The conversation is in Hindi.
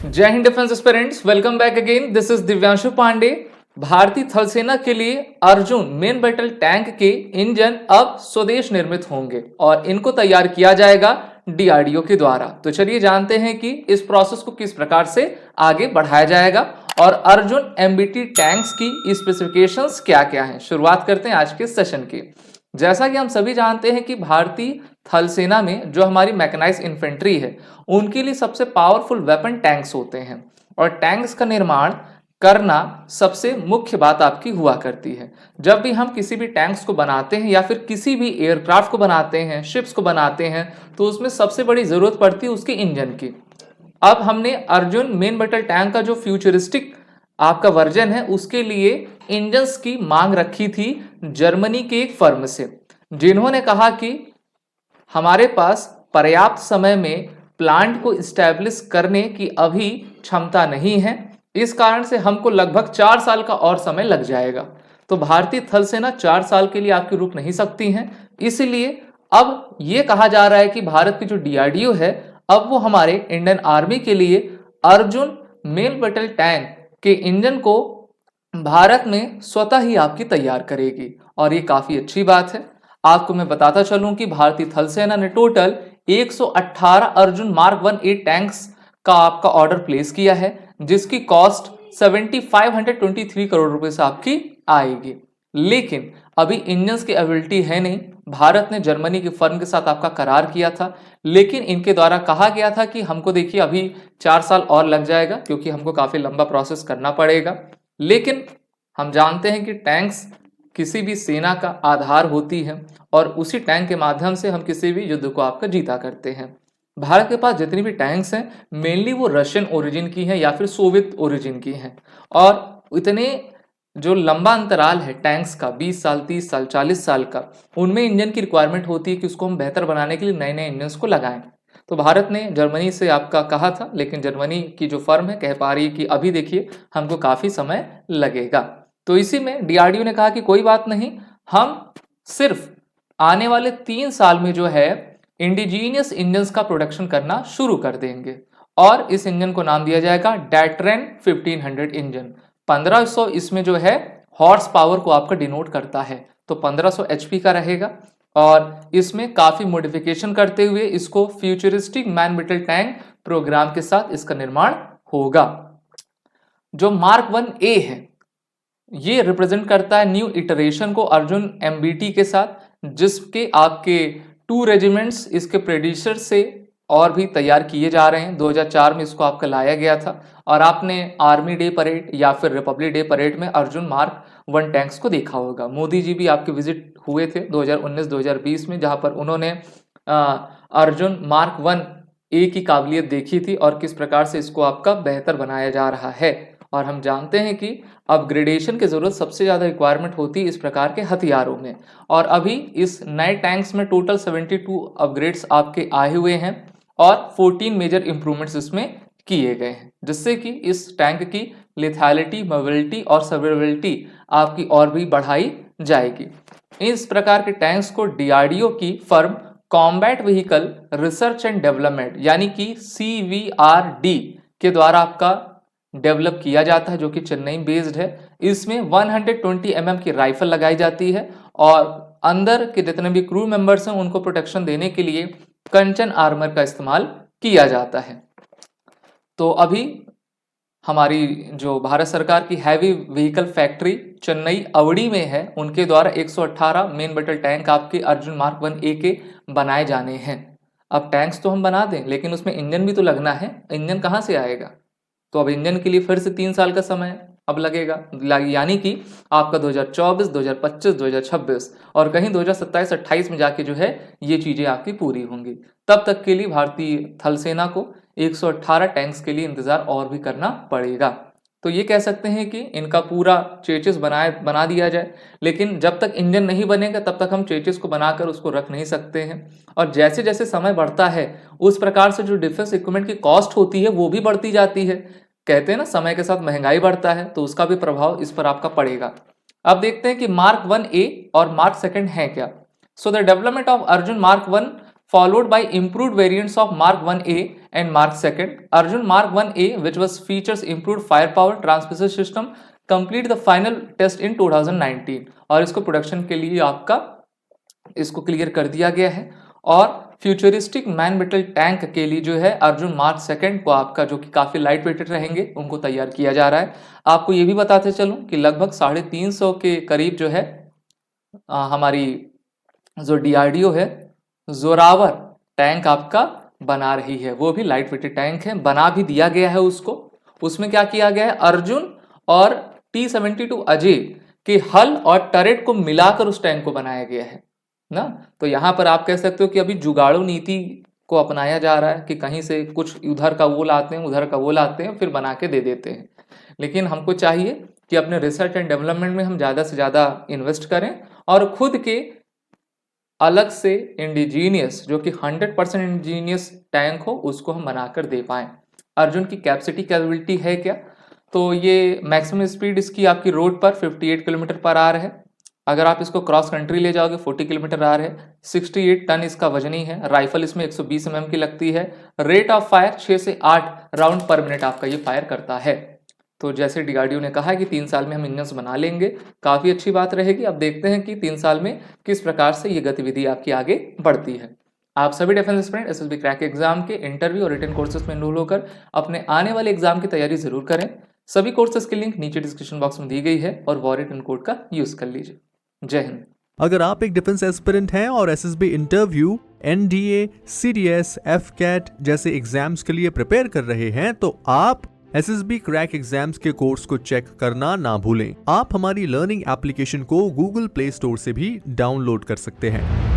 जय हिंद defence aspirants, welcome back again. This is Divyanshu Pandey. भारतीय थल सेना के लिए अर्जुन मेन बैटल टैंक के इंजन अब स्वदेश निर्मित होंगे और इनको तैयार किया जाएगा डीआरडीओ के द्वारा। तो चलिए जानते हैं कि इस प्रोसेस को किस प्रकार से आगे बढ़ाया जाएगा और अर्जुन एमबीटी टैंक्स की स्पेसिफिकेशंस क्या क्या हैं। शुरुआत करते हैं आज के सेशन की। जैसा कि हम सभी जानते हैं कि भारतीय थल सेना में जो हमारी मैकेनाइज्ड इन्फेंट्री है उनके लिए सबसे पावरफुल वेपन टैंक्स होते हैं और टैंक्स का निर्माण करना सबसे मुख्य बात आपकी हुआ करती है। जब भी हम किसी भी टैंक्स को बनाते हैं या फिर किसी भी एयरक्राफ्ट को बनाते हैं, शिप्स को बनाते हैं, तो उसमें सबसे बड़ी जरूरत पड़ती है उसके इंजन की। अब हमने अर्जुन मेन बैटल टैंक का जो फ्यूचरिस्टिक आपका वर्जन है उसके लिए इंजन्स की मांग रखी थी जर्मनी के एक फर्म से, जिन्होंने कहा कि हमारे पास पर्याप्त समय में प्लांट को स्टैब्लिश करने की अभी क्षमता नहीं है, इस कारण से हमको लगभग 4 साल का और समय लग जाएगा। तो भारतीय थल सेना 4 साल के लिए आपकी रुक नहीं सकती हैं, इसलिए अब यह कहा जा रहा है कि भारत की जो डीआरडीओ है अब वो हमारे इंडियन आर्मी के लिए अर्जुन मेन बैटल टैंक के इंजन को भारत में स्वतः ही आपकी तैयार करेगी और ये काफी अच्छी बात है। आपको मैं बताता चलूं कि भारतीय थल सेना ने total 118 Arjun mark 1A tanks का आपका ऑर्डर प्लेस किया है, जिसकी कॉस्ट 7523 करोड़ रुपए से आपकी आएगी। लेकिन अभी इंजन्स की अवेलेबिलिटी है नहीं। भारत ने जर्मनी की फर्म के साथ आपका करार किया था, लेकिन इनके द्वारा कहा गया था कि हमको देखिए अभी 4 साल और लग जाएगा क्योंकि हमको काफी लंबा प्रोसेस करना पड़ेगा। लेकिन हम जानते हैं कि टैंक्स किसी भी सेना का आधार होती है और उसी टैंक के माध्यम से हम किसी भी युद्ध को आपका जीता करते हैं। भारत के पास जितनी भी टैंक्स हैं मेनली वो रशियन ओरिजिन की हैं या फिर सोवियत ओरिजिन की हैं और इतने जो लंबा अंतराल है टैंक्स का 20 साल, 30 साल, 40 साल का, उनमें इंजन की रिक्वायरमेंट होती है कि उसको हम बेहतर बनाने के लिए नए नए इंजन को लगाएं। तो भारत ने जर्मनी से आपका कहा था, लेकिन जर्मनी की जो फर्म है कह पा रही है कि अभी देखिए हमको काफी समय लगेगा। तो इसी में डीआरडीओ ने कहा कि कोई बात नहीं, हम सिर्फ आने वाले 3 साल में जो है इंडिजीनियस इंजन्स का प्रोडक्शन करना शुरू कर देंगे और इस इंजन को नाम दिया जाएगा डैट्रेन 1500 इंजन। 1500 इसमें जो है हॉर्स पावर को आपका डिनोट करता है, तो 1500 एचपी का रहेगा और इसमें काफी मॉडिफिकेशन करते हुए इसको futuristic main battle tank programme के साथ इसका निर्माण होगा। जो मार्क 1A है ये रिप्रेजेंट करता है न्यू इटरेशन को अर्जुन एमबीटी के साथ, जिसके आपके 2 रेजिमेंट्स इसके प्रेडिसर से और भी तैयार किए जा रहे हैं। 2004 में इसको आपका लाया गया था और आपने आर्मी डे परेड या फिर रिपब्लिक डे परेड में अर्जुन मार्क 1 टैंक्स को देखा होगा। मोदी जी भी आपके विजिट हुए थे 2019-2020 में, जहां पर उन्होंने अर्जुन मार्क 1A की काबिलियत देखी थी और किस प्रकार से इसको आपका बेहतर बनाया जा रहा है। और हम जानते हैं कि अपग्रेडेशन की जरूरत सबसे ज्यादा रिक्वायरमेंट होती है इस प्रकार के हथियारों में, और अभी इस नए टैंक्स में टोटल 72 अपग्रेड्स आपके आए हुए हैं और 14 मेजर इंप्रूवमेंट्स इसमें किए गए हैं, जिससे कि इस टैंक की लेथैलिटी, मोबिलिटी और सर्वाइवेबिलिटी आपकी और भी बढ़ाई जाएगी। इस प्रकार के टैंक्स को डीआरडीओ की firm combat vehicle research and development यानी कि CVRD के द्वारा आपका डेवलप किया जाता है, जो कि चेन्नई बेस्ड है। इसमें 120 mm की राइफल लगाई जाती है और अंदर के जितने भी क्रू मेंबर्स हैं उनको प्रोटेक्शन देने के लिए कंचन आर्मर का इस्तेमाल किया जाता है। तो अभी हमारी जो भारत सरकार की हैवी व्हीकल फैक्ट्री चेन्नई अवड़ी में है, उनके द्वारा 118 मेन बैटल टैंक आपके अर्जुन मार्क 1A के बनाए जाने हैं। अब टैंक्स तो हम बना दें, लेकिन उसमें इंजन भी तो लगना है। इंजन कहाँ से आएगा? तो अब इंजन के लिए फिर से 3 साल का समय अब लगेगा, यानी कि आपका 2024, 2025, 2026 और कहीं 2027-28 में जाके जो है ये चीजें आपकी पूरी होंगी। तब तक के लिए भारतीय थल सेना को 118 टैंक्स के लिए इंतजार और भी करना पड़ेगा। तो ये कह सकते हैं कि इनका पूरा चेचिस बना दिया जाए, लेकिन जब तक इंजन नहीं बनेगा तब तक हम चेचिस को बनाकर उसको रख नहीं सकते हैं। और जैसे जैसे समय बढ़ता है उस प्रकार से जो डिफेंस इक्विपमेंट की कॉस्ट होती है वो भी बढ़ती जाती है। कहते हैं ना, समय के साथ महंगाई बढ़ता है, तो उसका भी प्रभाव इस पर आपका पड़ेगा। अब देखते हैं कि मार्क 1A और मार्क 2 है क्या। So the development of Arjun mark 1 followed by improved variants of Mark 1A and Mark 2. Arjun Mark 1A, which was features improved firepower transmission system, complete the final test in 2019 और इसको प्रोडक्शन के लिए आपका इसको क्लियर कर दिया गया है। और फ्यूचरिस्टिक मैन बैटल टैंक के लिए जो है अर्जुन मार्क 2 को आपका जो कि काफ़ी लाइट वेटेड रहेंगे उनको तैयार किया जा रहा है। आपको ये भी बताते चलूँ कि लगभग 350 के करीब जो है हमारी जो DRDO है जोरावर टैंक आपका बना रही है, वो भी लाइट वेटेड टैंक है, बना भी दिया गया है उसको। उसमें क्या किया गया है, अर्जुन और T-72 अजय के हल और टरेट को मिलाकर उस टैंक को बनाया गया है ना। तो यहाँ पर आप कह सकते हो कि अभी जुगाड़ू नीति को अपनाया जा रहा है कि कहीं से कुछ उधर का वो लाते हैं, उधर का वो लाते हैं, फिर बना के दे देते हैं। लेकिन हमको चाहिए कि अपने रिसर्च एंड डेवलपमेंट में हम ज़्यादा से ज़्यादा इन्वेस्ट करें और खुद के अलग से इंडिजीनियस जो कि 100% इंडिजीनियस टैंक हो उसको हम बनाकर दे पाएँ। अर्जुन की कैपेसिटी कैपेबिलिटी है क्या, तो ये मैक्सिमम स्पीड इसकी आपकी रोड पर 58 किलोमीटर पर आवर है। अगर आप इसको क्रॉस कंट्री ले जाओगे 40 किलोमीटर आवर है। 68 टन इसका वजनी है। राइफल इसमें 120 mm की लगती है। रेट ऑफ फायर 6 से 8 राउंड पर मिनट आपका ये फायर करता है। तो जैसे DRDO ने कहा है कि 3 साल में हम इंजन्स बना लेंगे, काफ़ी अच्छी बात रहेगी। अब देखते हैं कि 3 साल में किस प्रकार से ये गतिविधि आपकी आगे बढ़ती है। आप सभी defence aspirant SSB crack exam के इंटरव्यू और रिटन कोर्सेज में एनरोल होकर अपने आने वाले एग्जाम की तैयारी जरूर करें। सभी कोर्सेज की लिंक नीचे डिस्क्रिप्शन बॉक्स में दी गई है और वो रिटन कोड का यूज कर लीजिए। जय हिंद। अगर आप एक डिफेंस एस्पिरेंट हैं और SSB interview, NDA, CDS, FCAT जैसे एग्जाम्स के लिए प्रिपेयर कर रहे हैं तो आप SSB क्रैक एग्जाम्स के कोर्स को चेक करना ना भूलें। आप हमारी लर्निंग एप्लीकेशन को गूगल प्ले स्टोर से भी डाउनलोड कर सकते हैं।